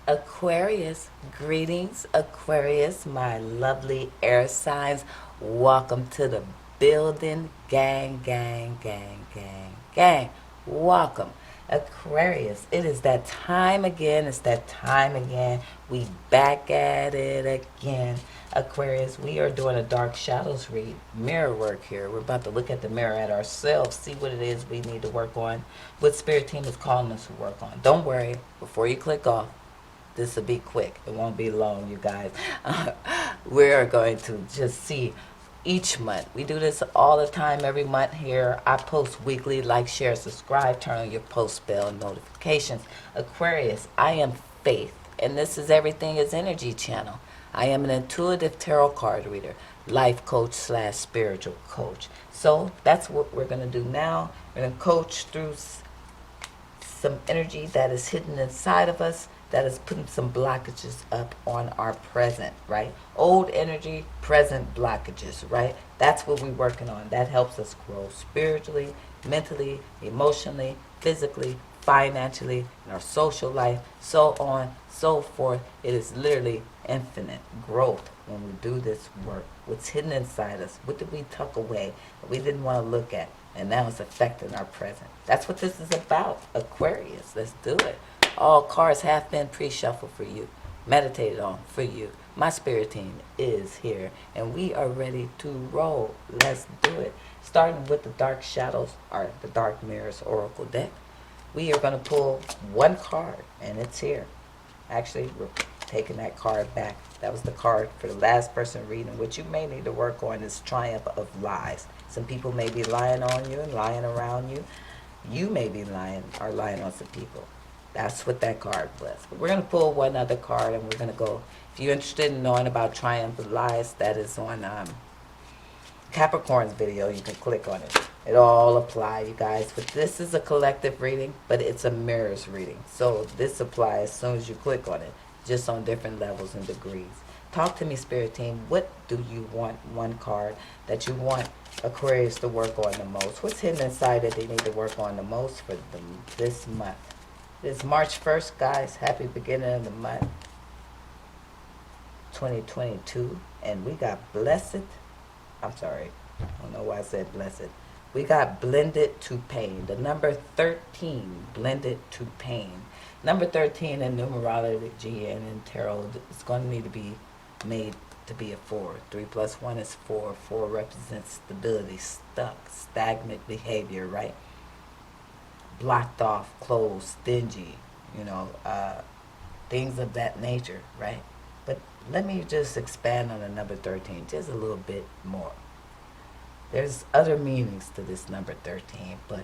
Aquarius, greetings, Aquarius, my lovely air signs. Welcome to the building, gang, gang, gang, gang, gang. Welcome, Aquarius. It is that time again. It's that time again. We back at it again. Aquarius, we are doing a dark shadows read, mirror work here. We're about to look at the mirror at ourselves, see what it is we need to work on, what spirit team is calling us to work on. Don't worry, before you click off, this will be quick. It won't be long, you guys. We're going to just see each month. We do this all the time, every month here. I post weekly. Like, share, subscribe, turn on your post bell notifications. Aquarius, I am Faith, and this is Everything is Energy channel. I am an intuitive tarot card reader, life coach slash spiritual coach. So that's what we're going to do now. We're going to coach through some energy that is hidden inside of us, that is putting some blockages up on our present, right? Old energy, present blockages, right? That's what we're working on. That helps us grow spiritually, mentally, emotionally, physically, financially, in our social life, so on, so forth. It is literally infinite growth when we do this work. What's hidden inside us? What did we tuck away that we didn't want to look at? And now it's affecting our present. That's what this is about, Aquarius. Let's do it. All cards have been pre-shuffled for you, meditated on for you. My spirit team is here, and we are ready to roll. Let's do it. Starting with the Dark Shadows, or the Dark Mirrors Oracle deck. We are going to pull one card, and it's here. Actually, we're taking that card back. That was the card for the last person reading. What you may need to work on is triumph of lies. Some people may be lying on you and lying around you. You may be lying on some people. That's what that card was. But we're going to pull one other card, and we're going to go. If you're interested in knowing about triumph of lies, that is on Capricorn's video. You can click on it. It all apply, you guys. But this is a collective reading, but it's a mirrors reading. So this applies as soon as you click on it, just on different levels and degrees. Talk to me, spirit team. What do you want? One card that you want Aquarius to work on the most. What's hidden inside that they need to work on the most for this month? It's March 1st, guys. Happy beginning of the month, 2022. And we got blessed. I'm sorry. I don't know why I said blessed. We got blended to pain. The number 13, blended to pain. Number 13 in numerology and in tarot is going to need to be made to be a 4. 3 plus 1 is 4. 4 represents stability, stuck, stagnant behavior, right? Blocked off, closed, stingy, things of that nature, right? But let me just expand on the number 13 just a little bit more. There's other meanings to this number 13, but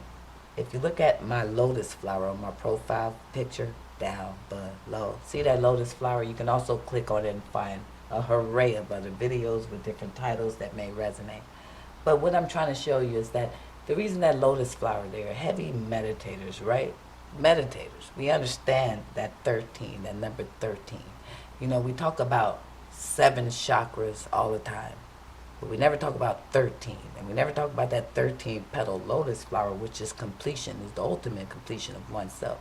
if you look at my lotus flower on my profile picture down below, see that lotus flower? You can also click on it and find a array of other videos with different titles that may resonate. But what I'm trying to show you is that the reason that lotus flower, they're heavy meditators, right? Meditators. We understand that 13, that number 13. We talk about 7 chakras all the time, but we never talk about 13. And we never talk about that 13 petal lotus flower, which is completion, is the ultimate completion of oneself.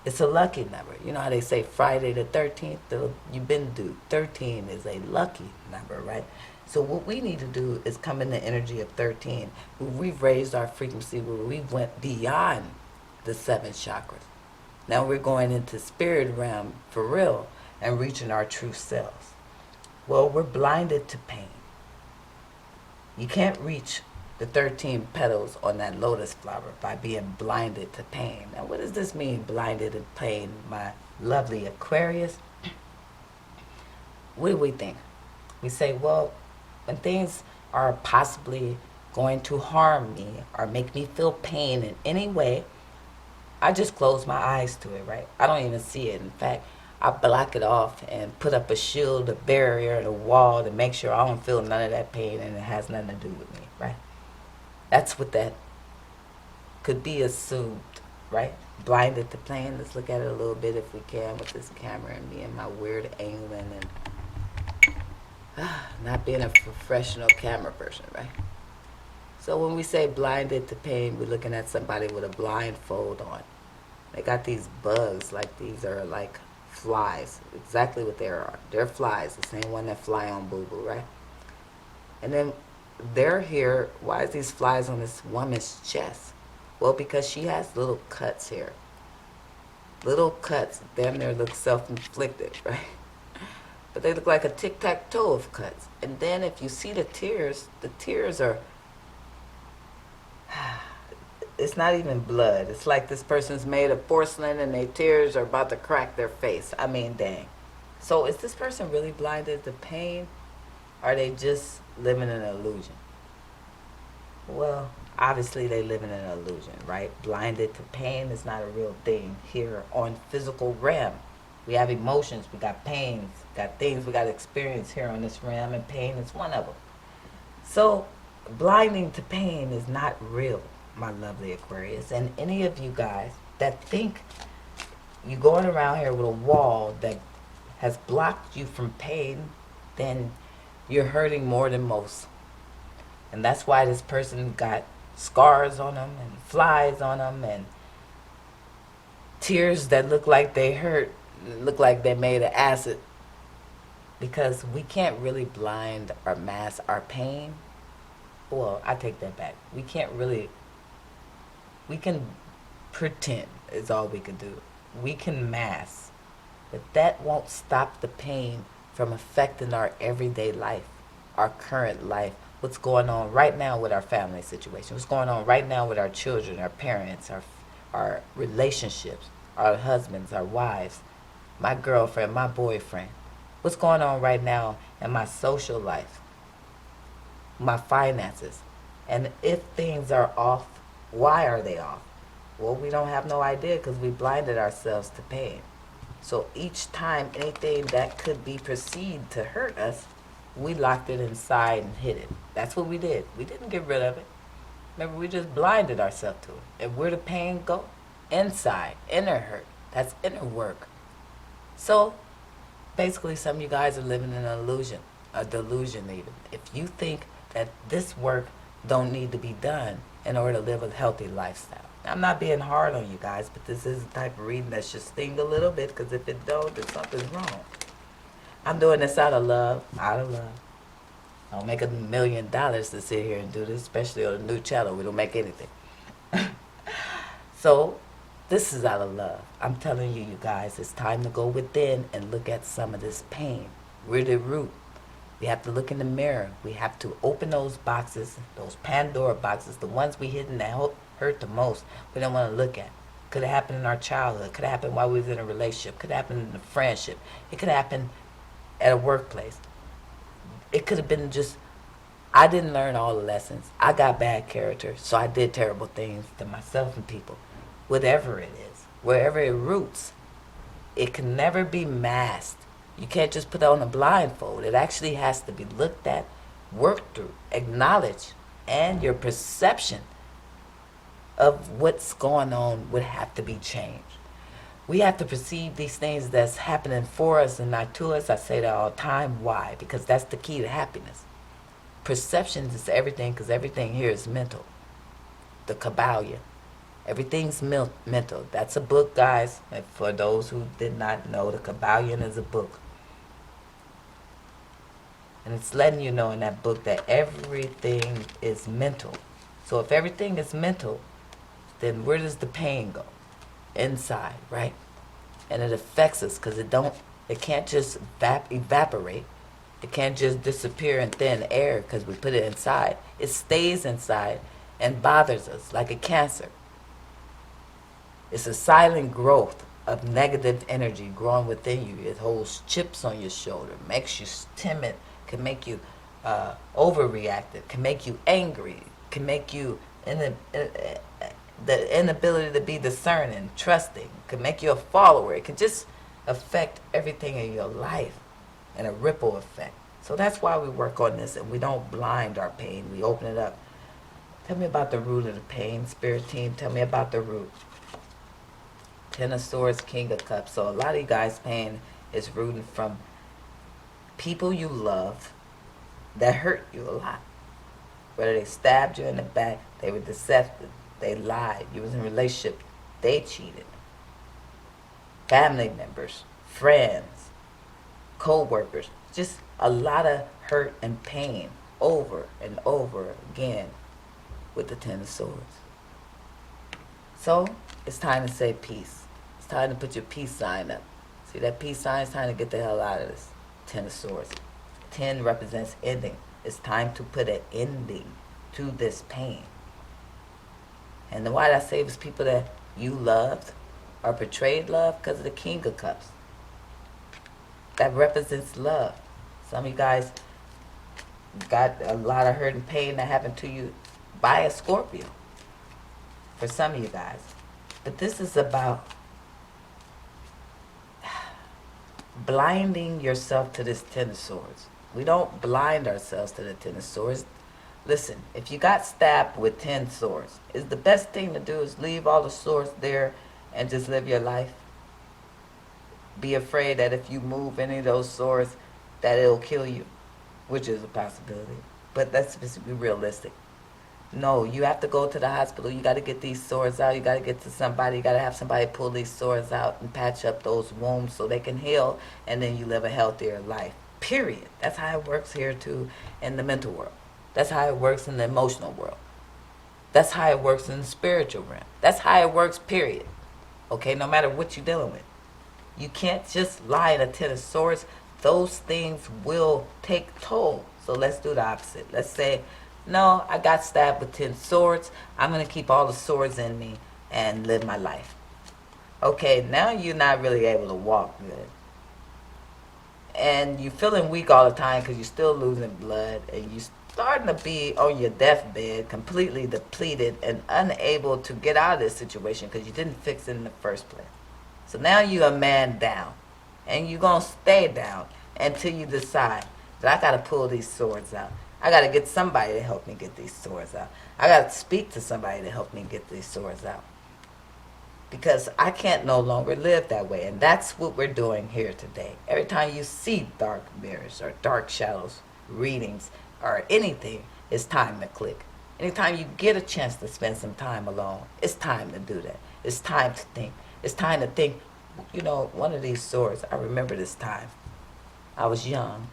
It's a lucky number. You know how they say Friday the 13th, you've been due. 13 is a lucky number, right? So what we need to do is come in the energy of 13, where we've raised our frequency, where we went beyond the 7 chakras. Now we're going into spirit realm for real and reaching our true selves. Well, we're blinded to pain. You can't reach the 13 petals on that lotus flower by being blinded to pain. Now, what does this mean, blinded to pain, my lovely Aquarius? What do we think? We say, well, when things are possibly going to harm me or make me feel pain in any way, I just close my eyes to it, right? I don't even see it. In fact, I block it off and put up a shield, a barrier, and a wall to make sure I don't feel none of that pain and it has nothing to do with me, right? That's what that could be assumed, right? Blinded to pain. Let's look at it a little bit if we can with this camera and me and my weird angling and not being a professional camera person, right? So when we say blinded to pain, we're looking at somebody with a blindfold on. They got these bugs, like these are like flies. Exactly what they are. They're flies. The same one that fly on Boo Boo, right? And then they're here. Why is these flies on this woman's chest? Well, because she has little cuts here. Little cuts. Damn near look self-inflicted, right? But they look like a tic-tac-toe of cuts. And then if you see the tears are, it's not even blood. It's like this person's made of porcelain and their tears are about to crack their face. I mean, dang. So is this person really blinded to pain? Or are they just living in an illusion? Well, obviously they live in an illusion, right? Blinded to pain is not a real thing here on physical realm. We have emotions, we got pains, got things we got to experience here on this realm, and pain is one of them. So, blinding to pain is not real, my lovely Aquarius. And any of you guys that think you're going around here with a wall that has blocked you from pain, then you're hurting more than most. And that's why this person got scars on them and flies on them and tears that look like they hurt, look like they're made of acid. Because we can't really blind or mask our pain. Well, I take that back. We can't really, we can pretend is all we can do. We can mask. But that won't stop the pain from affecting our everyday life, our current life. What's going on right now with our family situation? What's going on right now with our children, our parents, our relationships, our husbands, our wives, my girlfriend, my boyfriend. What's going on right now in my social life, my finances? And if things are off, why are they off? Well, we don't have no idea because we blinded ourselves to pain. So each time anything that could be perceived to hurt us, we locked it inside and hid it. That's what we did. We didn't get rid of it. Remember, we just blinded ourselves to it. And where the pain go? Inside, inner hurt. That's inner work. So basically, some of you guys are living in an illusion, a delusion even. If you think that this work don't need to be done in order to live a healthy lifestyle. Now, I'm not being hard on you guys, but this is the type of reading that should sting a little bit, because if it don't, then something's wrong. I'm doing this out of love, out of love. I don't make $1 million to sit here and do this, especially on a new channel. We don't make anything. So, this is out of love. I'm telling you, you guys, it's time to go within and look at some of this pain. We're the root. We have to look in the mirror. We have to open those boxes, those Pandora boxes, the ones we hidden that hurt the most, we don't want to look at. Could have happened in our childhood. Could have happened while we was in a relationship. Could have happened in a friendship. It could have happened at a workplace. It could have been just, I didn't learn all the lessons. I got bad character, so I did terrible things to myself and people. Whatever it is, wherever it roots, it can never be masked. You can't just put on a blindfold. It actually has to be looked at, worked through, acknowledged, and your perception of what's going on would have to be changed. We have to perceive these things that's happening for us and not to us. I say that all the time. Why? Because that's the key to happiness. Perception is everything, because everything here is mental. The Kabbalion. Everything's mental. That's a book, guys. And for those who did not know, the Kabbalion is a book. And it's letting you know in that book that everything is mental. So if everything is mental, then where does the pain go? Inside, right? And it affects us because it can't just evaporate. It can't just disappear in thin air because we put it inside. It stays inside and bothers us like a cancer. It's a silent growth of negative energy growing within you. It holds chips on your shoulder, makes you timid, can make you overreactive, can make you angry, can make you the inability to be discerning, trusting, can make you a follower. It can just affect everything in your life in a ripple effect. So that's why we work on this, and we don't blind our pain. We open it up. Tell me about the root of the pain, Spirit Team. Tell me about the root. Ten of Swords, King of Cups. So a lot of you guys' pain is rooting from people you love that hurt you a lot. Whether they stabbed you in the back, they were deceptive, they lied, you was in a relationship, they cheated. Family members, friends, co-workers, just a lot of hurt and pain over and over again with the Ten of Swords. So it's time to say peace. It's time to put your peace sign up. See that peace sign? It's time to get the hell out of this. Ten of Swords. 10 represents ending. It's time to put an ending to this pain. And the why I say is people that you loved or betrayed love because of the King of Cups. That represents love. Some of you guys got a lot of hurt and pain that happened to you by a Scorpio. For some of you guys. But this is about blinding yourself to this Ten of Swords. We don't blind ourselves to the Ten of Swords. Listen, if you got stabbed with 10 swords, is the best thing to do is leave all the swords there and just live your life? Be afraid that if you move any of those swords, that it'll kill you, which is a possibility. But let's just be realistic. No, you have to go to the hospital. You got to get these swords out. You got to get to somebody. You got to have somebody pull these swords out and patch up those wounds so they can heal, and then you live a healthier life. Period. That's how it works here too in the mental world. That's how it works in the emotional world. That's how it works in the spiritual realm. That's how it works, period. Okay, no matter what you're dealing with. You can't just lie in a Ten of Swords. Those things will take toll. So let's do the opposite. Let's say, no, I got stabbed with 10 swords. I'm going to keep all the swords in me and live my life. Okay, now you're not really able to walk good. And you're feeling weak all the time because you're still losing blood. And you're starting to be on your deathbed, completely depleted and unable to get out of this situation because you didn't fix it in the first place. So now you're a man down. And you're going to stay down until you decide that I got to pull these swords out. I got to get somebody to help me get these swords out. I got to speak to somebody to help me get these swords out. Because I can't no longer live that way. And that's what we're doing here today. Every time you see dark mirrors or dark shadows, readings, or anything, it's time to click. Anytime you get a chance to spend some time alone, it's time to do that. It's time to think. It's time to think, you know, one of these swords, I remember this time. I was young.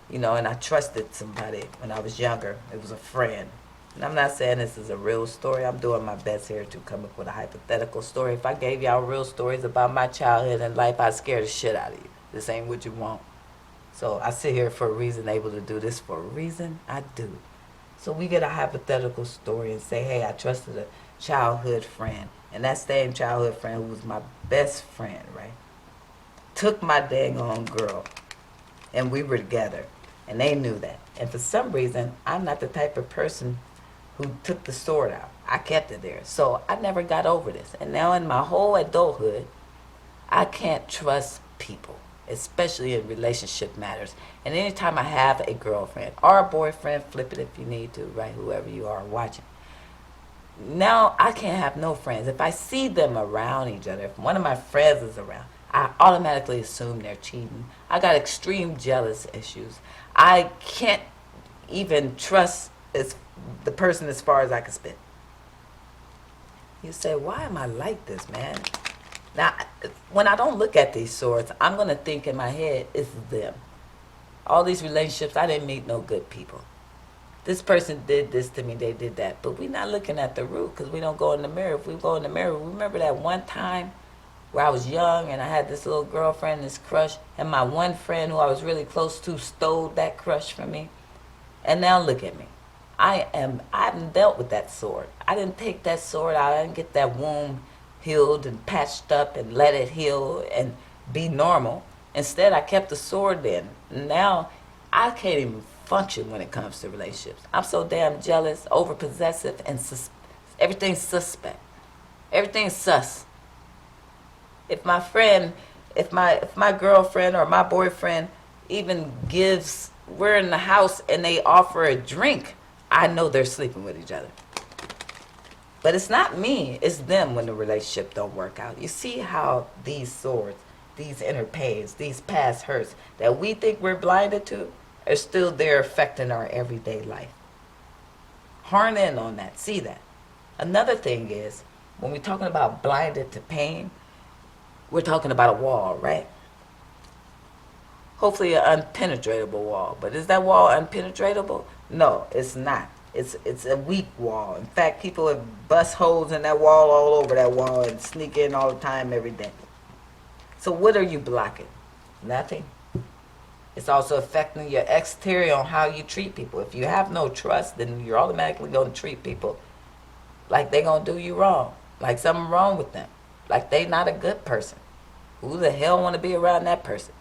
You know, and I trusted somebody when I was younger. It was a friend. And I'm not saying this is a real story. I'm doing my best here to come up with a hypothetical story. If I gave y'all real stories about my childhood and life, I'd scare the shit out of you. This ain't what you want. So I sit here for a reason, able to do this for a reason. I do. So we get a hypothetical story and say, hey, I trusted a childhood friend. And that same childhood friend who was my best friend, right, took my dang on girl. And we were together. And they knew that. And for some reason, I'm not the type of person who took the sword out. I kept it there. So I never got over this. And now in my whole adulthood, I can't trust people, especially in relationship matters. And anytime I have a girlfriend or a boyfriend, flip it if you need to, right, whoever you are watching. Now I can't have no friends. If I see them around each other, if one of my friends is around, I automatically assume they're cheating. I got extreme jealous issues. I can't even trust the person as far as I can spit. You say, why am I like this, man? Now, when I don't look at these swords, I'm going to think in my head, it's them. All these relationships, I didn't meet no good people. This person did this to me, they did that. But we're not looking at the root because we don't go in the mirror. If we go in the mirror, remember that one time where I was young and I had this little girlfriend, this crush, and my one friend who I was really close to stole that crush from me? And now look at me. I haven't dealt with that sword. I didn't take that sword out. I didn't get that wound healed and patched up and let it heal and be normal. Instead, I kept the sword in. Now, I can't even function when it comes to relationships. I'm so damn jealous, overpossessive, and everything's suspect. Everything's sus. If my friend, if my girlfriend or my boyfriend even gives, we're in the house and they offer a drink, I know they're sleeping with each other. But it's not me, it's them when the relationship don't work out. You see how these swords, these inner pains, these past hurts that we think we're blinded to are still there affecting our everyday life. Horn in on that, see that. Another thing is, when we're talking about blinded to pain, We're talking about a wall, right? Hopefully an unpenetratable wall. But is that wall unpenetratable? No, it's not. It's a weak wall. In fact, people have bust holes in that wall all over that wall and sneak in all the time every day. So what are you blocking? Nothing. It's also affecting your exterior on how you treat people. If you have no trust, then you're automatically going to treat people like they're going to do you wrong. Like something wrong with them. Like they not a good person. Who the hell want to be around that person?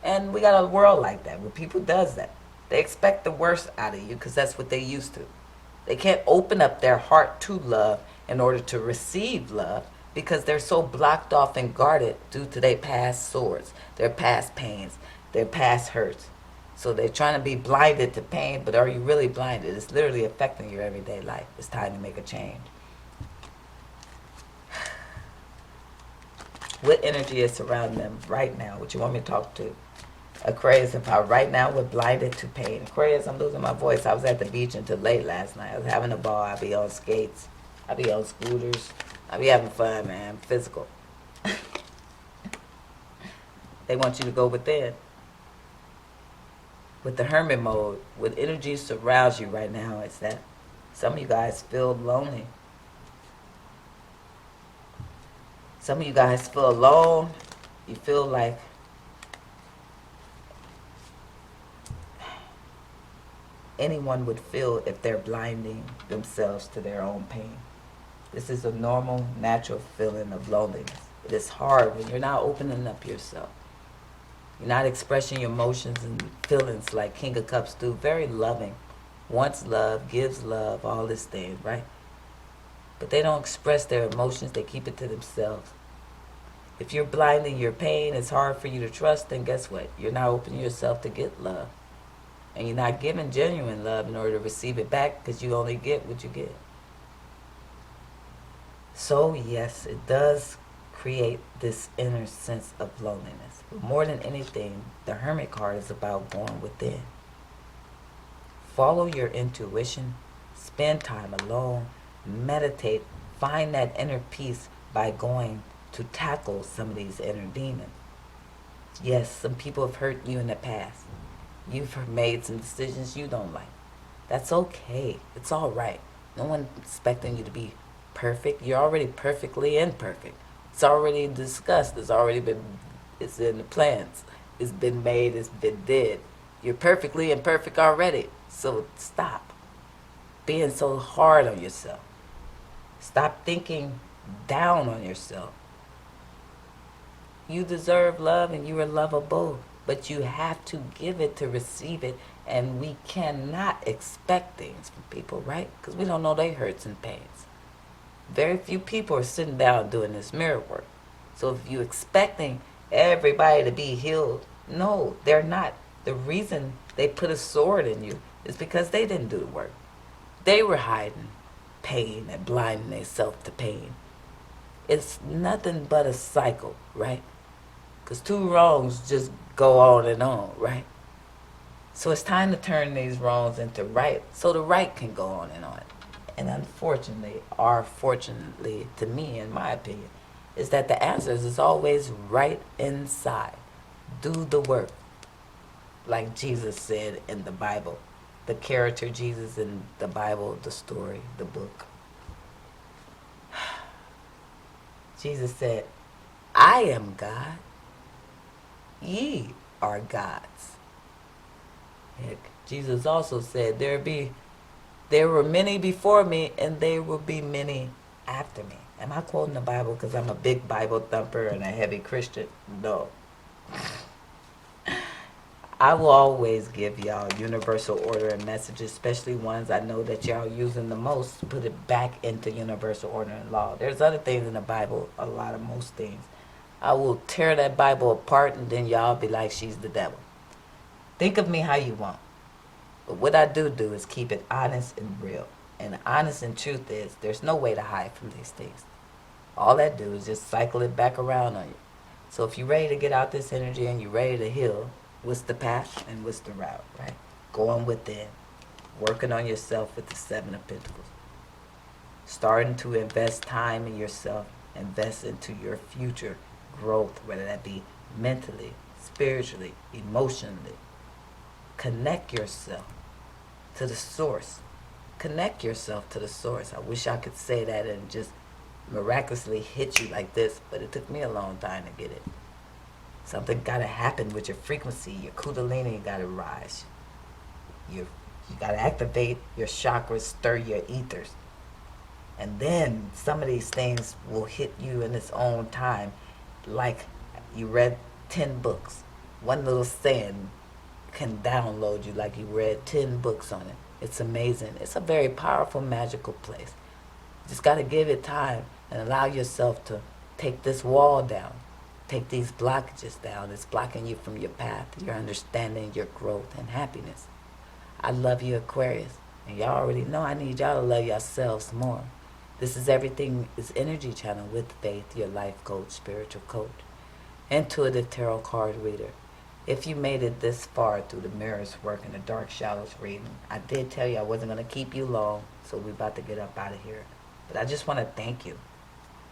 And we got a world like that where people does that. They expect the worst out of you because that's what they used to. They can't open up their heart to love in order to receive love because they're so blocked off and guarded due to their past sores, their past pains, their past hurts. So they're trying to be blinded to pain, but are you really blinded? It's literally affecting your everyday life. It's time to make a change. What energy is surrounding them right now? What you want me to talk to? Aquarius, if I right now we're blinded to pain. Aquarius, I'm losing my voice. I was at the beach until late last night. I was having a ball. I be on skates. I be on scooters. I be having fun, man. Physical. They want you to go within. With the hermit mode, what energy surrounds you right now is that some of you guys feel lonely. Some of you guys feel alone. You feel like anyone would feel if they're blinding themselves to their own pain. This is a normal, natural feeling of loneliness. It is hard when you're not opening up yourself. You're not expressing your emotions and feelings like King of Cups do. Very loving. Wants love, gives love, all these things, right? But they don't express their emotions. They keep it to themselves. If you're blinding your pain, it's hard for you to trust, then guess what? You're not opening yourself to get love. And you're not giving genuine love in order to receive it back because you only get what you get. So yes, it does create this inner sense of loneliness. But more than anything, the Hermit card is about going within. Follow your intuition, spend time alone, meditate, find that inner peace by going to tackle some of these inner demons. Yes, some people have hurt you in the past. You've made some decisions you don't like. That's okay. It's all right. No one's expecting you to be perfect. You're already perfectly imperfect. It's already discussed. It's in the plans. It's been made. It's been did. You're perfectly imperfect already. So stop being so hard on yourself. Stop thinking down on yourself. You deserve love and you are lovable. But you have to give it to receive it. And we cannot expect things from people, right? Because we don't know their hurts and pains. Very few people are sitting down doing this mirror work. So if you're expecting everybody to be healed, no, they're not. The reason they put a sword in you is because they didn't do the work. They were hiding pain and blinding themselves to pain. It's nothing but a cycle, right? Because two wrongs just go on and on, right? So it's time to turn these wrongs into right so the right can go on and on. And unfortunately, or fortunately to me, in my opinion, is that the answers is always right inside. Do the work. Like Jesus said in the Bible. The character Jesus in the Bible, the story, the book. Jesus said, I am God. Ye are gods. Heck, Jesus also said, there were many before me, and there will be many after me. Am I quoting the Bible because I'm a big Bible thumper and a heavy Christian? No. I will always give y'all universal order and messages, especially ones I know that y'all using the most, to put it back into universal order and law. There's other things in the Bible, most things. I will tear that Bible apart and then y'all be like, she's the devil. Think of me how you want. But what I do is keep it honest and real. And the honest and truth is, there's no way to hide from these things. All I do is just cycle it back around on you. So if you're ready to get out this energy and you're ready to heal, what's the path and what's the route, right? Going within. Working on yourself with the Seven of Pentacles. Starting to invest time in yourself. Invest into your future growth, whether that be mentally, spiritually, emotionally. Connect yourself to the source. Connect yourself to the source. I wish I could say that and just miraculously hit you like this, but it took me a long time to get it. Something got to happen with your frequency. Your kundalini got to rise. You got to activate your chakras, stir your ethers. And then some of these things will hit you in its own time. Like you read 10 books. One little saying can download you like you read 10 books on it. It's amazing. It's a very powerful, magical place. You just got to give it time and allow yourself to take this wall down. Take these blockages down. It's blocking you from your path, your understanding, your growth, and happiness. I love you, Aquarius. And y'all already know I need y'all to love yourselves more. This is Everything is Energy channel with Faith, your life coach, spiritual coach, intuitive tarot card reader. If you made it this far through the mirrors work and the dark shadows reading, I did tell you I wasn't going to keep you long, so we're about to get up out of here. But I just want to thank you.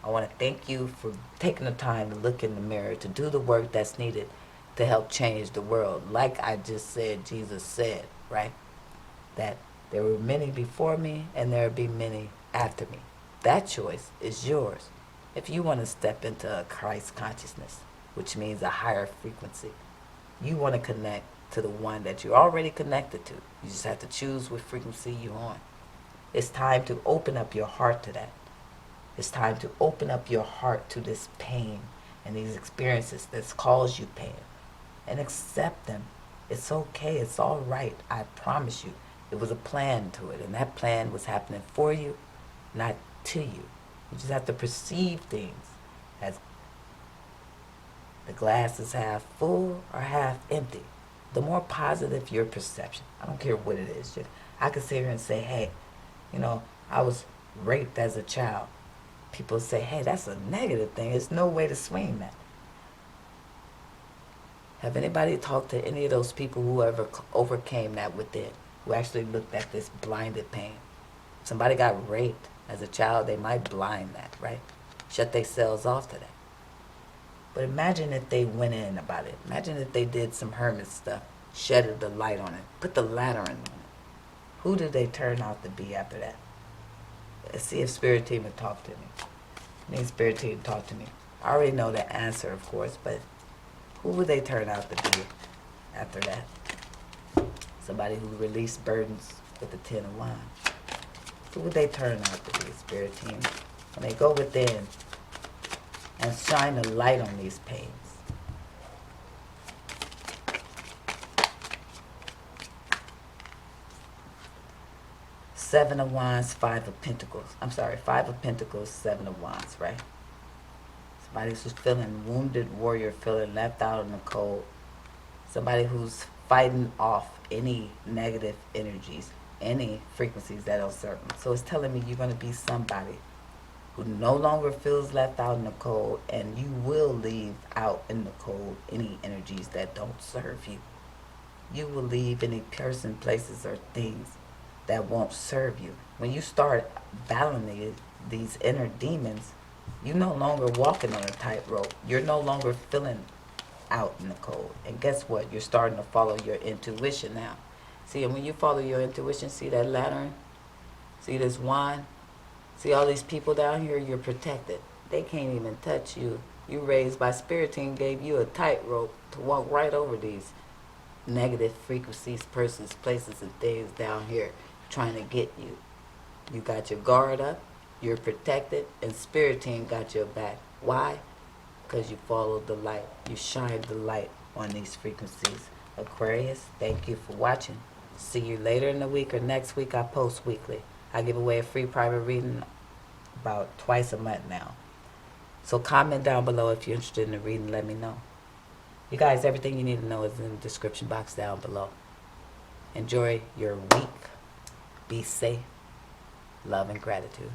I want to thank you for taking the time to look in the mirror, to do the work that's needed to help change the world. Like I just said, Jesus said, right? That there were many before me and there will be many after me. That choice is yours. If you want to step into a Christ consciousness, which means a higher frequency, you want to connect to the one that you're already connected to. You just have to choose what frequency you're on. It's time to open up your heart to that. It's time to open up your heart to this pain and these experiences that's caused you pain. And accept them. It's okay. It's all right. I promise you. There was a plan to it. And that plan was happening for you, not to you. You just have to perceive things as the glass is half full or half empty. The more positive your perception, I don't care what it is. I could sit here and say, hey, I was raped as a child. People say, hey, that's a negative thing. There's no way to swing that. Have anybody talked to any of those people who ever overcame that within, who actually looked at this blinded pain? Somebody got raped as a child, they might blind that, right? Shut themselves off to that. But imagine if they went in about it. Imagine if they did some hermit stuff, shedded the light on it, put the ladder on it. Who did they turn out to be after that? Let's see if Spirit Team would talk to me. I need Spirit Team to talk to me. I already know the answer, of course, but who would they turn out to be after that? Somebody who released burdens with the 10 of Wands. Who would they turn out to be, Spirit Team? When they go within and shine a light on these pains. Seven of Wands, Five of Pentacles. I'm sorry, Five of Pentacles, Seven of Wands, right? Somebody who's feeling wounded warrior, feeling left out in the cold. Somebody who's fighting off any negative energies, any frequencies that don't serve them. So it's telling me you're going to be somebody who no longer feels left out in the cold, and you will leave out in the cold any energies that don't serve you. You will leave any person, places, or things that won't serve you. When you start battling these inner demons, you're no longer walking on a tightrope. You're no longer feeling out in the cold. And guess what? You're starting to follow your intuition now. See, and when you follow your intuition, see that lantern? See this wand? See all these people down here? You're protected. They can't even touch you. You raised by Spirit Team, gave you a tightrope to walk right over these negative frequencies, persons, places, and things down here trying to get you. You got your guard up, you're protected, and Spirit Team got your back. Why? Because you followed the light. You shined the light on these frequencies. Aquarius, thank you for watching. See you later in the week or next week. I post weekly. I give away a free private reading about twice a month now. So comment down below if you're interested in the reading. Let me know. You guys, everything you need to know is in the description box down below. Enjoy your week. Be safe. Love and gratitude.